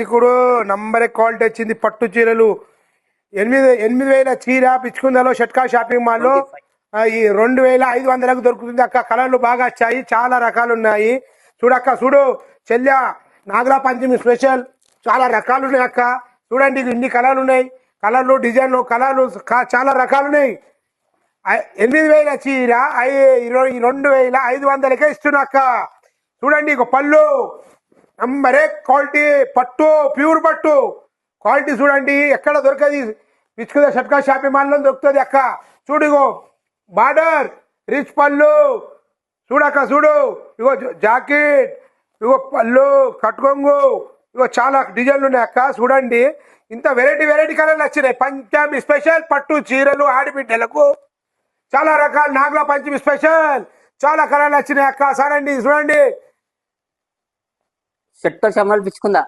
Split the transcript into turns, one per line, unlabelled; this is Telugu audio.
ఇప్పుడు నంబర్ క్వాలిటీ వచ్చింది. పట్టు చీరలు 8,000 చీర పిచ్చుకుందలో షట్కా షాపింగ్ మాల్ లో ఈ 2,500కు దొరుకుతుంది అక్క. కలర్లు బాగా వచ్చాయి, చాలా రకాలు ఉన్నాయి. చూడక్క, చూడు చెల్లె, నాగలా పంచమి స్పెషల్ చాలా రకాలు ఉన్నాయి అక్క. చూడండి, ఇన్ని కలర్లు ఉన్నాయి. కలర్లు, డిజైన్లు, కలర్లు చాలా రకాలు ఉన్నాయి. 8,000 చీర 2,500కే ఇస్తున్నా అక్క. చూడండి, ఒక పళ్ళు నంబరే క్వాలిటీ పట్టు, ప్యూర్ పట్టు క్వాలిటీ చూడండి, ఎక్కడ దొరకది. పిచ్చుకున్న షట్కా షాపింగ్ మాల్లో దొరుకుతుంది అక్క. చూడు, ఇగో బార్డర్ రిచ్ పళ్ళు చూడక్క, చూడు ఇగో జాకెట్, ఇగో పళ్ళు కట్టుకొంగు, ఇగో చాలా డిజైన్లు ఉన్నాయి అక్క. చూడండి, ఇంత వెరైటీ కలర్లు వచ్చినాయి. పంచమి స్పెషల్ పట్టు చీరలు ఆడిబిడ్డలకు చాలా రకాలు. నాగలా పంచమి స్పెషల్ చాలా కలర్లు వచ్చినాయి అక్క. చూడండి
షట్కా షామాలు పిచ్చుకుందా.